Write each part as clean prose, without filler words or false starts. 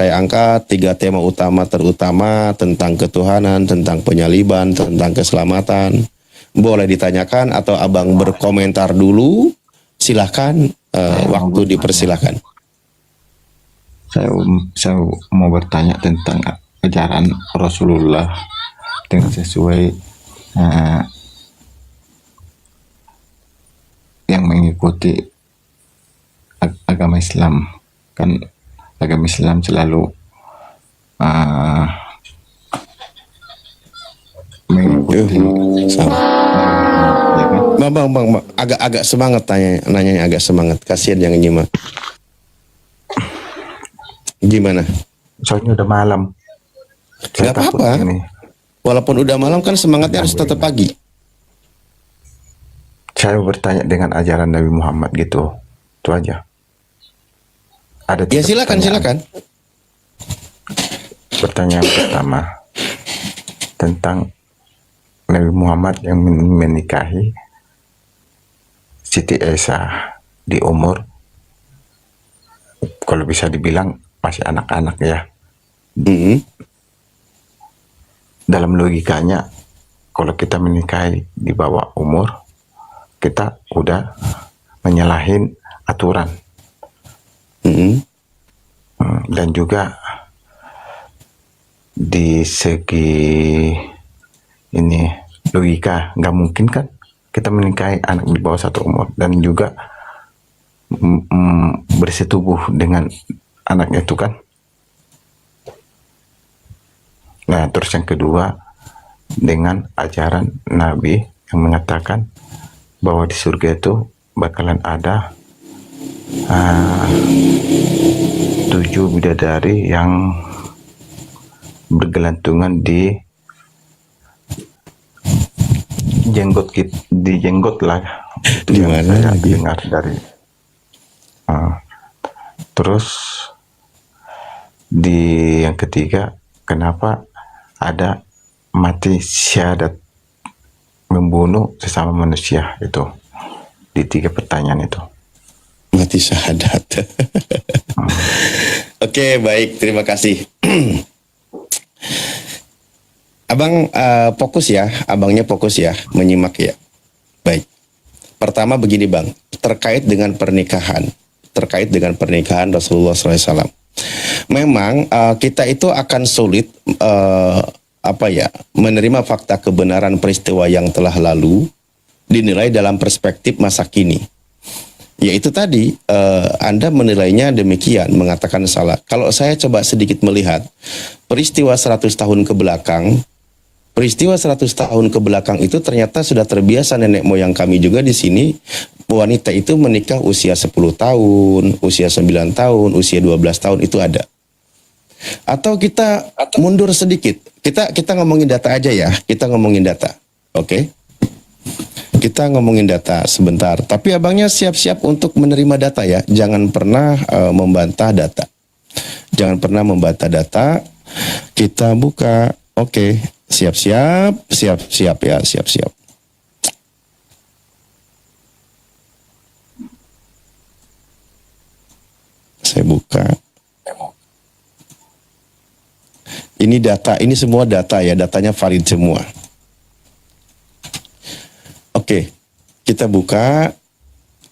Saya angkat 3 tema utama terutama tentang ketuhanan, tentang penyaliban, tentang keselamatan. Boleh ditanyakan atau abang berkomentar dulu. Silahkan, waktu dipersilahkan. Saya mau bertanya tentang ajaran Rasulullah dengan sesuai yang mengikuti agama Islam. Kan agama Islam selalu mengikuti ya kan? Bang, agak semangat nanyanya agak semangat. Kasihan yang nyimak. Gimana? Soalnya udah malam. Gak apa-apa. Walaupun udah malam kan semangatnya harus tetap pagi. Saya bertanya dengan ajaran Nabi Muhammad gitu. Itu aja. Ada ya silakan. Pertanyaan pertama tentang Nabi Muhammad yang menikahi Siti Aisyah di umur, kalau bisa dibilang masih anak-anak ya. Dalam logikanya, kalau kita menikahi di bawah umur, kita udah menyalahin aturan. Dan juga di segi ini logika, nggak mungkin kan kita menikahi anak di bawah 1 umur dan juga bersetubuh dengan anak itu kan. Nah, terus yang kedua, dengan ajaran Nabi yang mengatakan bahwa di surga itu bakalan ada 7 bidadari yang bergelantungan di jenggot lah. Itu yang saya dengar dari terus di yang ketiga, kenapa ada mati syahadat, membunuh sesama manusia itu, di 3 pertanyaan itu. Mati syahadat. Oke, baik, terima kasih. Abang fokus ya, abangnya fokus ya, menyimak ya. Baik. Pertama begini bang, terkait dengan pernikahan Rasulullah SAW. Memang kita itu akan sulit menerima fakta kebenaran peristiwa yang telah lalu dinilai dalam perspektif masa kini. Yaitu tadi Anda menilainya demikian, mengatakan salah. Kalau saya coba sedikit melihat peristiwa 100 tahun ke belakang, itu ternyata sudah terbiasa nenek moyang kami juga di sini. Wanita itu menikah usia 10 tahun, usia 9 tahun, usia 12 tahun itu ada. Atau kita mundur sedikit. Kita ngomongin data aja ya. Kita ngomongin data. Oke? Kita ngomongin data sebentar. Tapi abangnya siap-siap untuk menerima data ya. Jangan pernah membantah data. Kita buka. Oke. Siap-siap ya. Saya buka. Ini data, ini semua data ya, datanya valid semua. Oke, kita buka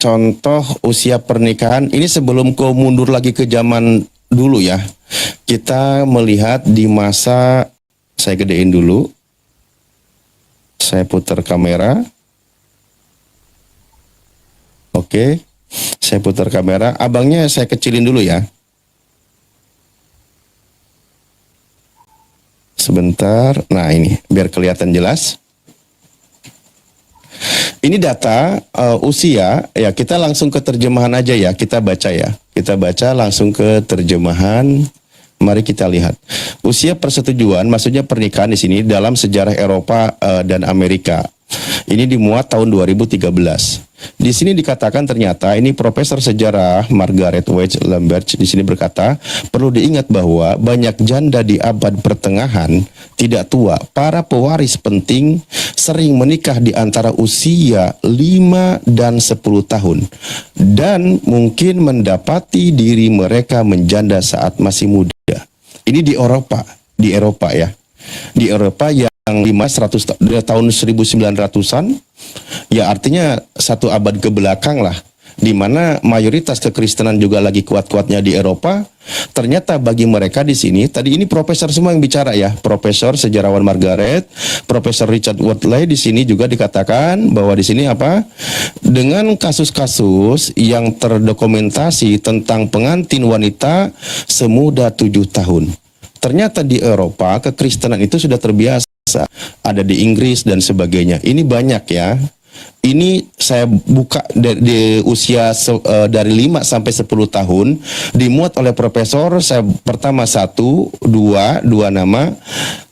contoh usia pernikahan. Ini sebelum kau mundur lagi ke zaman dulu ya. Kita melihat di masa, saya gedein dulu. Saya putar kamera. Oke, saya putar kamera. Abangnya saya kecilin dulu ya. Sebentar. Nah ini, biar kelihatan jelas. Ini data usia, ya kita langsung ke terjemahan aja ya, kita baca ya. Kita baca langsung ke terjemahan. Mari kita lihat. Usia persetujuan, maksudnya pernikahan di sini dalam sejarah Eropa dan Amerika. Ini dimuat tahun 2013. Di sini dikatakan ternyata ini Profesor Sejarah Margaret Wedge Lambert di sini berkata, perlu diingat bahwa banyak janda di abad pertengahan tidak tua, para pewaris penting sering menikah di antara usia 5 dan 10 tahun dan mungkin mendapati diri mereka menjanda saat masih muda. Ini di Eropa ya. Di Eropa yang tahun 1900-an, ya artinya satu abad ke belakang lah, di mana mayoritas kekristenan juga lagi kuat-kuatnya di Eropa. Ternyata bagi mereka di sini, tadi ini profesor semua yang bicara ya, Profesor Sejarawan Margaret, Profesor Richard Watley di sini juga dikatakan bahwa di sini apa? Dengan kasus-kasus yang terdokumentasi tentang pengantin wanita semuda 7 tahun. Ternyata di Eropa kekristenan itu sudah terbiasa, ada di Inggris dan sebagainya. Ini banyak ya. Ini saya buka di usia dari 5 sampai 10 tahun dimuat oleh profesor. Saya pertama 1, 2 nama,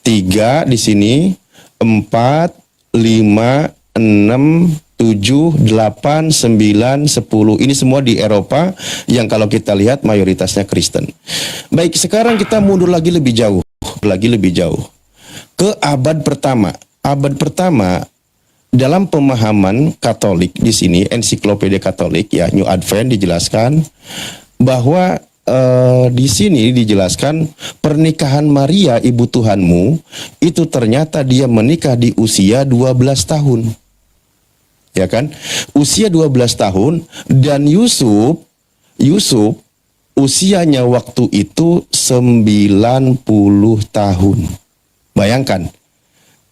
3 di sini, 4, 5, 6, 7, 8, 9, 10. Ini semua di Eropa yang kalau kita lihat mayoritasnya Kristen. Baik, sekarang kita mundur lagi lebih jauh. Ke abad pertama. Abad pertama dalam pemahaman Katolik di sini, ensiklopedia Katolik ya, New Advent dijelaskan bahwa di sini dijelaskan pernikahan Maria ibu Tuhanmu itu ternyata dia menikah di usia 12 tahun. Ya kan? Usia 12 tahun dan Yusuf usianya waktu itu 90 tahun. Bayangkan,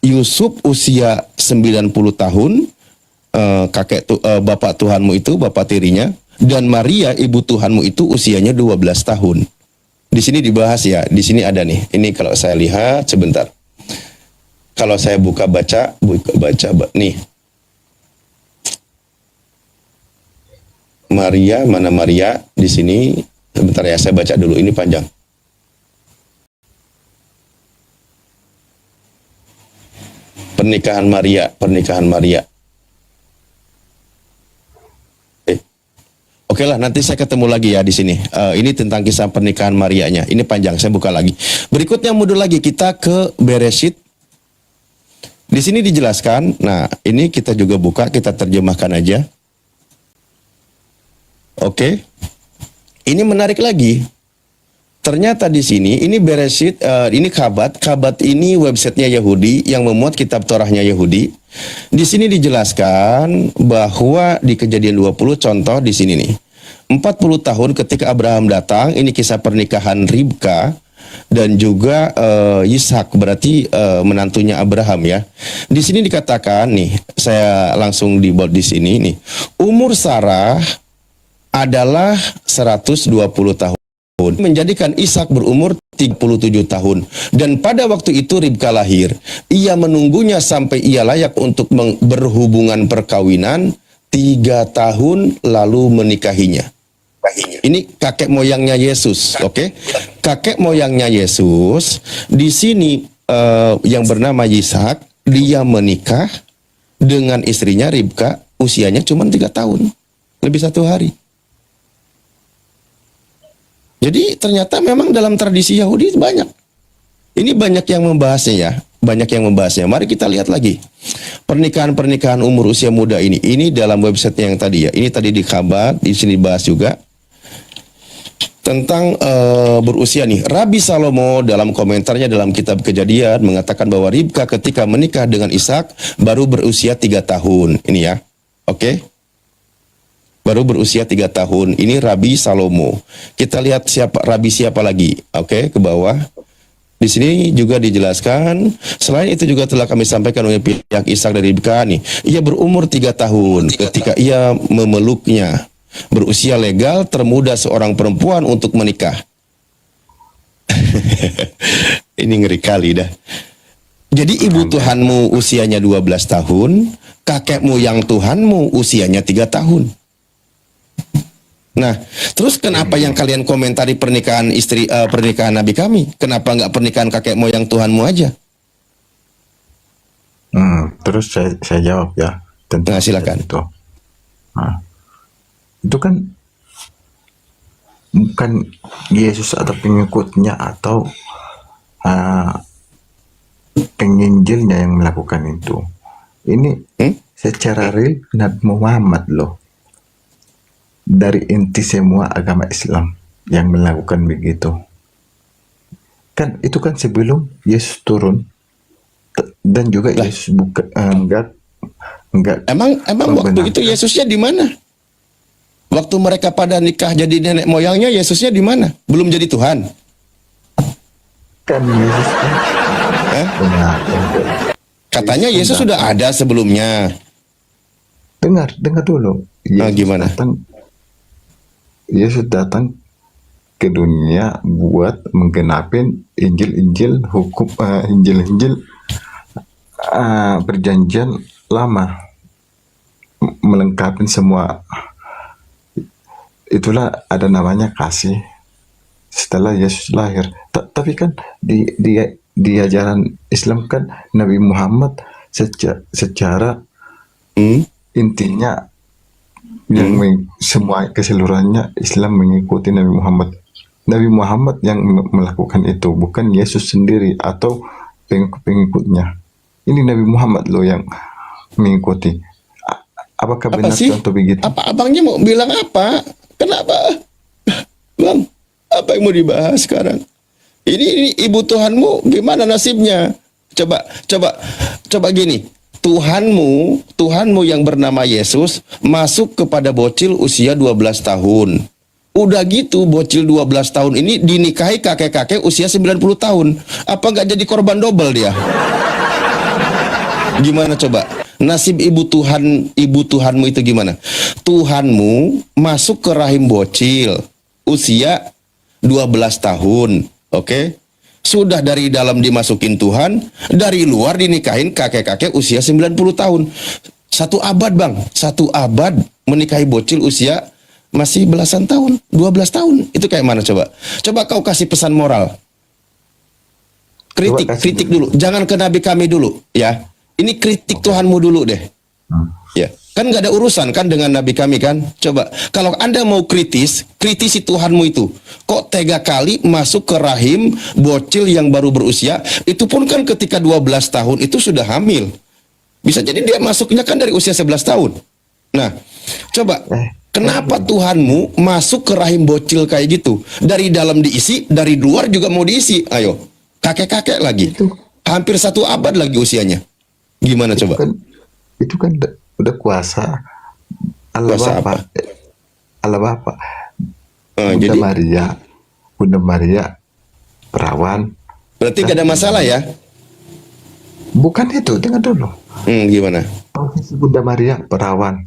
Yusuf usia 90 tahun, bapak Tuhanmu itu, bapak tirinya, dan Maria ibu Tuhanmu itu usianya 12 tahun. Di sini dibahas ya, di sini ada nih. Ini kalau saya lihat sebentar. Kalau saya baca nih. Maria, mana Maria di sini? Sebentar ya, saya baca dulu, ini panjang. Pernikahan Maria. Oke lah, nanti saya ketemu lagi ya di sini. Ini tentang kisah pernikahan Marianya. Ini panjang, saya buka lagi. Berikutnya mundur lagi, kita ke Bereshit. Di sini dijelaskan. Nah, ini kita juga buka, kita terjemahkan aja. Oke. Ini menarik lagi. Ternyata di sini ini Bereshit, ini Kabat ini websitenya Yahudi yang memuat kitab Torahnya Yahudi. Di sini dijelaskan bahwa di Kejadian 20 contoh di sini nih. 40 tahun ketika Abraham datang, ini kisah pernikahan Ribka dan juga Ishak, berarti menantunya Abraham ya. Di sini dikatakan nih, saya langsung di bold di sini nih. Umur Sarah adalah 120 tahun, menjadikan Ishak berumur 37 tahun. Dan pada waktu itu Ribka lahir. Ia menunggunya sampai ia layak untuk berhubungan perkawinan 3 tahun lalu menikahinya. Ini kakek moyangnya Yesus, oke? Kakek moyangnya Yesus di sini yang bernama Ishak, dia menikah dengan istrinya Ribka, usianya cuma 3 tahun, lebih 1 hari. Jadi ternyata memang dalam tradisi Yahudi banyak. Ini banyak yang membahasnya ya. Mari kita lihat lagi. Pernikahan-pernikahan umur usia muda ini. Ini dalam website yang tadi ya. Ini tadi di kabar, di sini dibahas juga. Tentang berusia nih. Rabi Salomo dalam komentarnya dalam kitab Kejadian mengatakan bahwa Ribka ketika menikah dengan Ishak baru berusia 3 tahun. Ini ya. Oke. Baru berusia 3 tahun. Ini Rabi Salomo. Kita lihat Rabi siapa lagi. Oke, ke bawah. Di sini juga dijelaskan. Selain itu juga telah kami sampaikan oleh pihak Ishak dari Ribka nih. Ia berumur 3 tahun ketika ia memeluknya. Berusia legal termuda seorang perempuan untuk menikah. Ini ngeri kali dah. Jadi ibu Tuhanmu usianya 12 tahun. Kakekmu yang Tuhanmu usianya 3 tahun. Nah, terus kenapa yang kalian komentari pernikahan pernikahan Nabi kami? Kenapa nggak pernikahan kakek moyang Tuhanmu aja? Terus saya jawab ya tentang Nah, silakan. itu. Nah, itu kan bukan Yesus atau pengikutnya atau ah, penginjilnya yang melakukan itu. Ini secara real Nabi Muhammad loh, dari inti semua agama Islam yang melakukan begitu. Kan itu kan sebelum Yesus turun, dan juga Yesus bukan enggak Emang waktu itu Yesusnya di mana? Waktu mereka pada nikah jadi nenek moyangnya, Yesusnya di mana? Belum jadi Tuhan. kan Yesus kan dengar, Katanya Yesus sudah ada sebelumnya. dengar dulu. Gimana? Yesus datang ke dunia buat menggenapin Injil hukum, Injil perjanjian lama, melengkapi semua. Itulah ada namanya kasih setelah Yesus lahir. Tapi kan di ajaran Islam kan Nabi Muhammad secara intinya yang semua keseluruhannya Islam mengikuti Nabi Muhammad. Nabi Muhammad yang melakukan itu, bukan Yesus sendiri atau pengikutnya. Ini Nabi Muhammad loh yang mengikuti. Apakah Apa benar sih? contoh begitu? Apa abangnya mau bilang apa? Kenapa? Bang, apa yang mau dibahas sekarang? Ini ibu Tuhanmu gimana nasibnya? Coba gini. Tuhanmu yang bernama Yesus masuk kepada bocil usia 12 tahun. Udah gitu bocil 12 tahun ini dinikahi kakek-kakek usia 90 tahun. Apa nggak jadi korban double dia? Gimana coba? Nasib ibu Tuhanmu itu gimana? Tuhanmu masuk ke rahim bocil usia 12 tahun. Oke? Sudah dari dalam dimasukin Tuhan, dari luar dinikahin kakek-kakek usia 90 tahun. 1 abad, Bang. 1 abad menikahi bocil usia masih belasan tahun, 12 tahun. Itu kayak mana coba? Coba kau kasih pesan moral. Kritik dulu. Jangan ke Nabi kami dulu, ya. Ini kritik Tuhanmu dulu deh. Ya. Kan nggak ada urusan kan dengan Nabi kami kan? Coba, kalau Anda mau kritisi Tuhanmu itu. Kok tega kali masuk ke rahim bocil yang baru berusia, itu pun kan ketika 12 tahun itu sudah hamil. Bisa jadi dia masuknya kan dari usia 11 tahun. Nah, coba, kenapa Tuhanmu masuk ke rahim bocil kayak gitu? Dari dalam diisi, dari luar juga mau diisi. Ayo, kakek-kakek lagi. Hampir 1 abad lagi usianya. Gimana coba? Itu kan udah kuasa Allah Bapa. Allah Bapa. Bunda Maria perawan. Berarti gak ada masalah ya? Bukan itu, dengar dulu. Gimana? Bunda Maria perawan.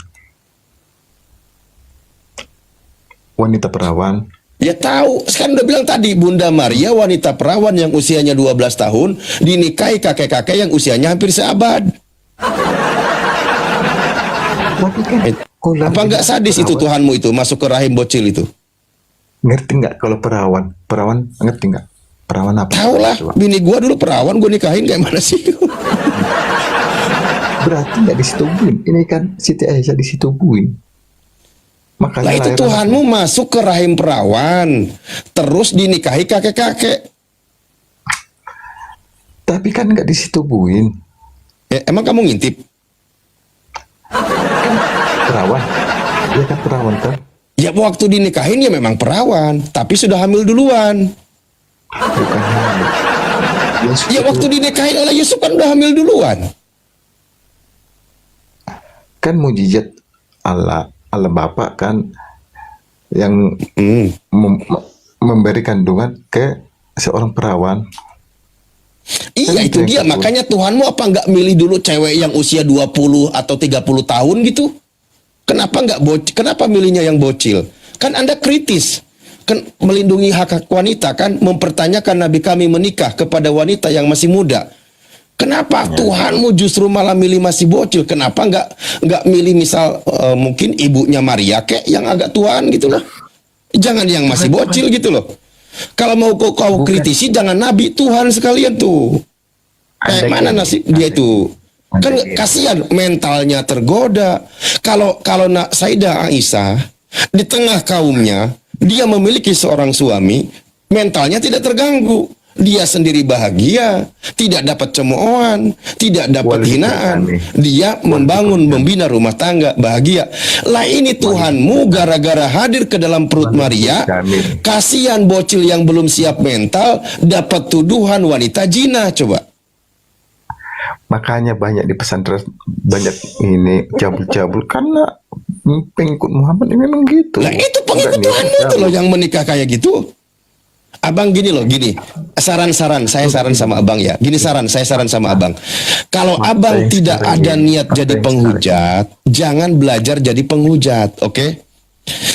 Wanita perawan. Ya tahu, sekarang udah bilang tadi Bunda Maria wanita perawan yang usianya 12 tahun dinikahi kakek-kakek yang usianya hampir seabad. Tapi kan, apa nggak sadis itu Tuhanmu itu masuk ke rahim bocil itu? Ngerti nggak kalau perawan? Perawan ngerti nggak? Perawan apa? Tahu lah, bini gua dulu perawan, gua nikahin kayak mana sih? Berarti nggak disetubuhin. Ini kan Siti Aisyah disetubuhin. Makanya lah itu Tuhanmu masuk ke rahim perawan, terus dinikahi kakek-kakek. Tapi kan nggak disetubuhin. Ya, emang kamu ngintip? Kan perawan. Ya kan perawan kan? Ya waktu dinikahin ya memang perawan, tapi sudah hamil duluan. Bukan hamil. Ya waktu dinikahin oleh Yusuf kan udah hamil duluan. Kan mujizat Allah Bapa kan yang memberi kandungan ke seorang perawan. Iya, itu dia. Makanya Tuhanmu apa nggak milih dulu cewek yang usia 20 atau 30 tahun gitu? Kenapa milihnya yang bocil? Kan Anda kritis. Kan melindungi hak wanita kan, mempertanyakan Nabi kami menikah kepada wanita yang masih muda. Kenapa Tuhanmu justru malah milih masih bocil? Kenapa nggak milih misal mungkin ibunya Maria kek yang agak tuaan gitu loh? Jangan yang masih bocil gitu loh. Kalau mau kau kritisi jangan Nabi, Tuhan sekalian tuh. Kayak mana nasib dia itu? Kan kasihan, mentalnya tergoda. Kalau nak Sayyidah Aisyah di tengah kaumnya, dia memiliki seorang suami, mentalnya tidak terganggu. Dia sendiri bahagia, tidak dapat cemoohan, tidak dapat hinaan. Dia membangun, membina rumah tangga, bahagia. Lah ini Tuhanmu gara-gara hadir ke dalam perut Maria, kasihan bocil yang belum siap mental, dapat tuduhan wanita zina, coba. Makanya banyak di pesantren, banyak ini cabul-cabul karena pengikut Muhammad ini memang gitu. Nah itu pengikut Tuhanmu itu loh yang menikah kayak gitu. Abang gini loh, gini. Saya saran sama abang ya. Gini saya saran sama abang. Kalau abang tidak ada niat jadi penghujat, jangan belajar jadi penghujat, oke?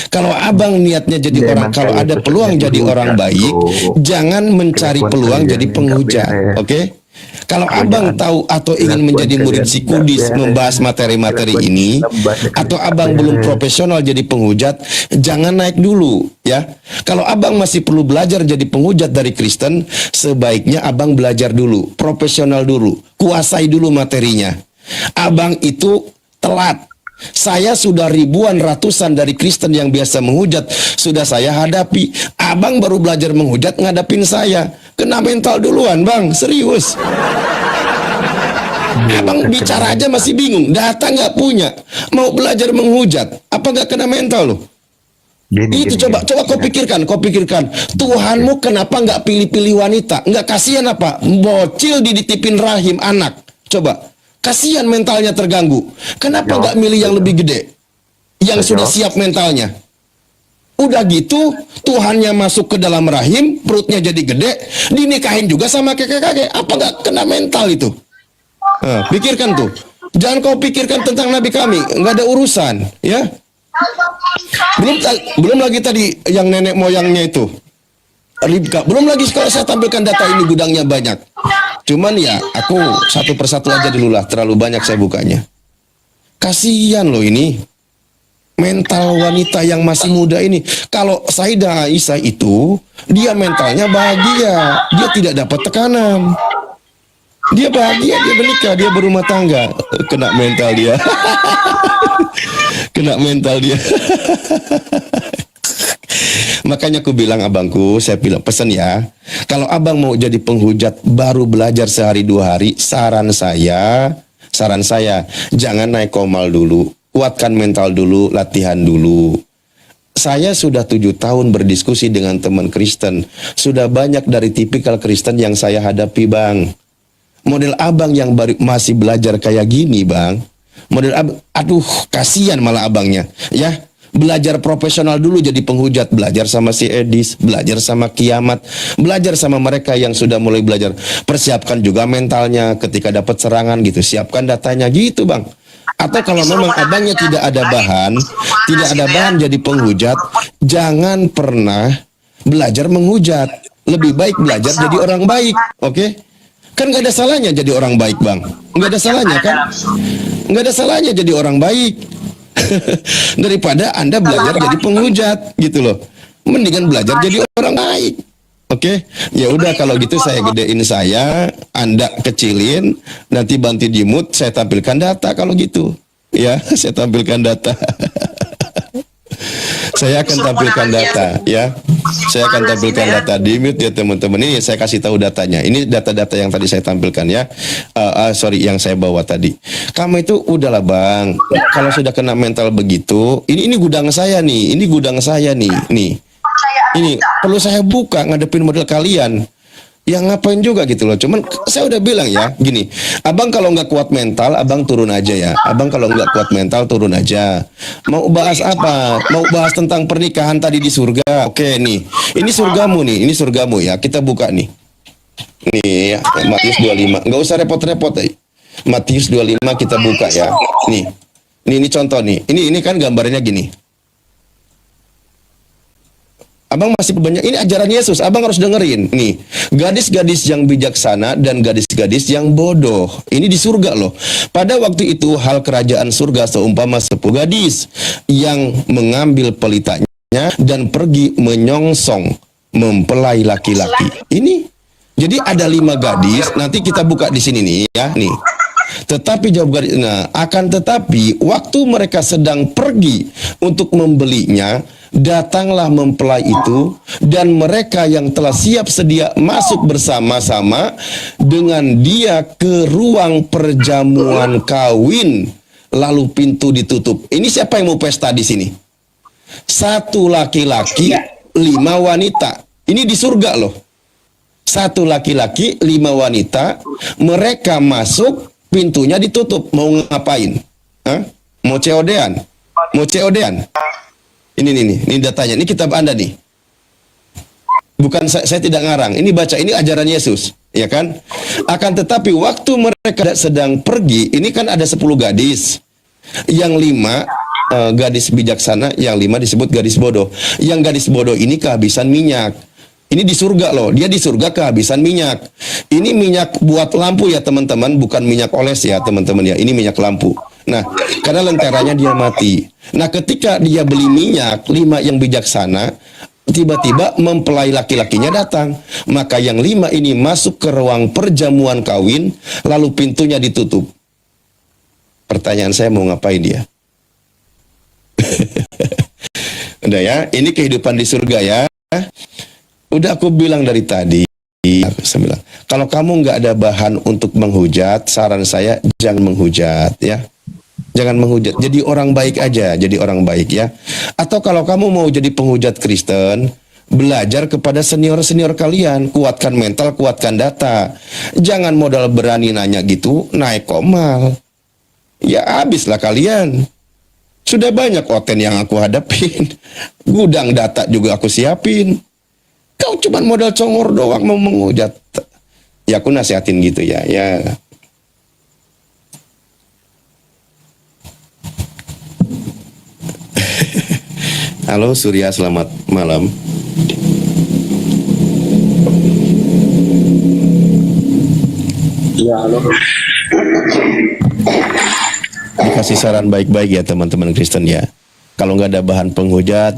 Kalau abang niatnya jadi orang, kalau ada peluang jadi orang baik, jangan mencari peluang jadi penghujat, oke? Kalau abang tahu atau ingin menjadi murid si Kudis membahas materi-materi ini, atau abang belum profesional jadi penghujat, jangan naik dulu ya. Kalau abang masih perlu belajar jadi penghujat dari Kristen, sebaiknya abang belajar dulu, profesional dulu, kuasai dulu materinya. Abang itu telat. Saya sudah ribuan ratusan dari Kristen yang biasa menghujat sudah saya hadapi. Abang baru belajar menghujat ngadapin saya. Kena mental duluan bang, serius. Abang bicara aja masih bingung, data nggak punya. Mau belajar menghujat, apa nggak kena mental loh? Itu coba kau pikirkan. Tuhanmu kenapa nggak pilih-pilih wanita? Nggak kasihan apa? Bocil dititipin rahim anak. Coba. Kasihan mentalnya terganggu. Kenapa nggak milih yang lebih gede? Yang sudah siap mentalnya. Udah gitu, Tuhannya masuk ke dalam rahim, perutnya jadi gede, dinikahin juga sama kakek-kakek. Apa nggak kena mental itu? Pikirkan tuh. Jangan kau pikirkan tentang Nabi kami, nggak ada urusan, ya. Belum lagi tadi yang nenek moyangnya itu. Ribka. Belum lagi kalau saya tampilkan data ini gudangnya banyak. Cuman ya aku satu persatu aja dulu lah, terlalu banyak saya bukanya. Kasihan loh ini. Mental wanita yang masih muda ini. Kalau Sayyidah Aisyah itu, dia mentalnya bahagia. Dia tidak dapat tekanan. Dia bahagia, dia menikah, dia berumah tangga. Kena mental dia. Kena mental dia. Makanya aku bilang abangku, saya bilang pesan ya, kalau abang mau jadi penghujat baru belajar sehari dua hari, saran saya, jangan naik komal dulu, kuatkan mental dulu, latihan dulu. Saya sudah 7 tahun berdiskusi dengan teman Kristen, sudah banyak dari tipikal Kristen yang saya hadapi bang. Model abang yang baru masih belajar kayak gini bang, model aduh kasihan malah abangnya, ya. Belajar profesional dulu jadi penghujat, belajar sama si Edis, belajar sama Kiamat, belajar sama mereka yang sudah mulai belajar. Persiapkan juga mentalnya ketika dapat serangan gitu, siapkan datanya gitu bang. Atau kalau memang abangnya tidak ada bahan jadi penghujat, jangan pernah belajar menghujat. Lebih baik belajar jadi orang baik, oke? Kan nggak ada salahnya jadi orang baik bang, nggak ada salahnya kan? Nggak ada salahnya jadi orang baik. Daripada Anda belajar jadi penghujat gitu loh. Mendingan belajar jadi orang baik. Oke? Ya udah kalau gitu saya gedein Anda kecilin, nanti bantu di mute, saya tampilkan data kalau gitu. Ya, saya tampilkan data. Saya akan tampilkan data ya. Saya akan tampilkan data di mute ya teman-teman. Ini saya kasih tahu datanya. Ini data-data yang tadi saya tampilkan ya. Yang saya bawa tadi. Kamu itu udahlah bang. Kalau sudah kena mental begitu, ini gudang saya nih. Ini gudang saya nih. Nih. Ini perlu saya buka ngadepin model kalian. yang ngapain juga gitu loh. Cuman saya udah bilang ya, gini, abang kalau nggak kuat mental, abang turun aja ya. Abang kalau nggak kuat mental, turun aja. Mau bahas apa? Mau bahas tentang pernikahan tadi di surga. Oke nih, ini surgamu nih, ini surgamu ya. Kita buka nih. Nih ya, Matius 25. Nggak usah repot-repot ya. Matius 25 kita buka ya. Nih, ini contoh nih. Ini kan gambarnya gini. Abang masih banyak, ini ajaran Yesus, abang harus dengerin. Nih, gadis-gadis yang bijaksana dan gadis-gadis yang bodoh. Ini di surga loh. Pada waktu itu hal kerajaan surga seumpama 10 gadis yang mengambil pelitanya dan pergi menyongsong mempelai laki-laki. Ini, jadi ada 5 gadis, nanti kita buka di sini nih ya, nih. Tetapi jawab gadis, nah akan tetapi waktu mereka sedang pergi untuk membelinya, datanglah mempelai itu dan mereka yang telah siap sedia masuk bersama-sama dengan dia ke ruang perjamuan kawin, lalu pintu ditutup. Ini siapa yang mau pesta di sini? 1 laki-laki, 5 wanita. Ini di surga loh. 1 laki-laki, 5 wanita, mereka masuk, pintunya ditutup. Mau ngapain? Hah? Mau COD-an? Mau COD-an? Ini datanya. Ini kitab Anda nih. Bukan saya tidak ngarang. Ini baca, ini ajaran Yesus, ya kan? Akan tetapi waktu mereka sedang pergi, ini kan ada 10 gadis. Yang 5 gadis bijaksana, yang 5 disebut gadis bodoh. Yang gadis bodoh ini kehabisan minyak. Ini di surga loh, dia di surga kehabisan minyak. Ini minyak buat lampu ya teman-teman, bukan minyak oles ya teman-teman ya. Ini minyak lampu. Nah, karena lenteranya dia mati. Nah, ketika dia beli minyak, 5 yang bijaksana, tiba-tiba mempelai laki-lakinya datang. Maka yang 5 ini masuk ke ruang perjamuan kawin, lalu pintunya ditutup. Pertanyaan saya, mau ngapain dia? Udah ya, ini kehidupan di surga ya. Udah aku bilang dari tadi, saya bilang, kalau kamu nggak ada bahan untuk menghujat, saran saya jangan menghujat ya. Jangan menghujat, jadi orang baik aja, jadi orang baik ya. Atau kalau kamu mau jadi penghujat Kristen, belajar kepada senior-senior kalian, kuatkan mental, kuatkan data. Jangan modal berani nanya gitu, naik komal. Ya habislah kalian. Sudah banyak oten yang aku hadapin. Gudang data juga aku siapin. Kau cuma modal congor doang mau menghujat. Ya aku nasihatin gitu ya. Ya. Halo Surya, selamat malam. Ya, halo. Dikasih saran baik-baik ya teman-teman Kristen ya. Kalau nggak ada bahan penghujat,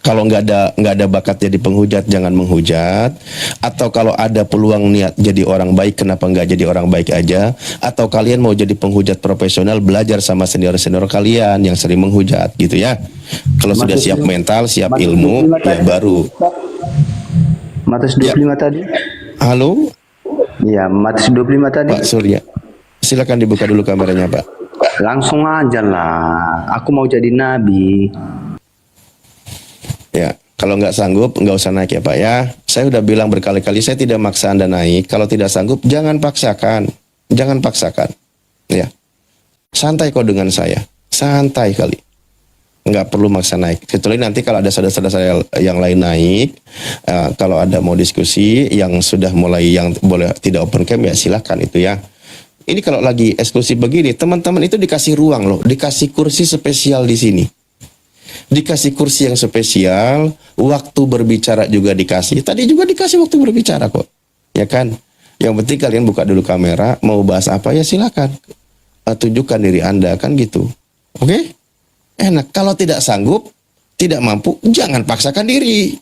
kalau nggak ada bakat jadi penghujat, jangan menghujat. Atau kalau ada peluang niat jadi orang baik, kenapa nggak jadi orang baik aja? Atau kalian mau jadi penghujat profesional, belajar sama senior-senior kalian yang sering menghujat gitu ya. Kalau sudah siap mental, siap ilmu, ya baru. Matius 25 tadi. Halo, Iya, Matius 25 tadi. Pak Surya. Silakan dibuka dulu kameranya Pak. Langsung aja lah. Aku mau jadi nabi. Ya, kalau nggak sanggup, nggak usah naik ya Pak ya. Saya udah bilang berkali-kali, saya tidak maksa Anda naik. Kalau tidak sanggup, jangan paksakan. Jangan paksakan. Ya, santai kok dengan saya. Santai kali. Nggak perlu maksa naik. Kecuali nanti kalau ada saudara-saudara saya yang lain naik, kalau ada mau diskusi, yang sudah mulai, yang boleh tidak open cam, ya silakan itu ya. Ini kalau lagi eksklusif begini, teman-teman itu dikasih ruang loh, dikasih kursi spesial di sini. Dikasih kursi yang spesial, waktu berbicara juga dikasih. Tadi juga dikasih waktu berbicara kok. Ya kan? Yang penting kalian buka dulu kamera, mau bahas apa ya silakan. Tunjukkan diri Anda, kan gitu. Oke? Enak. Kalau tidak sanggup, tidak mampu, jangan paksakan diri.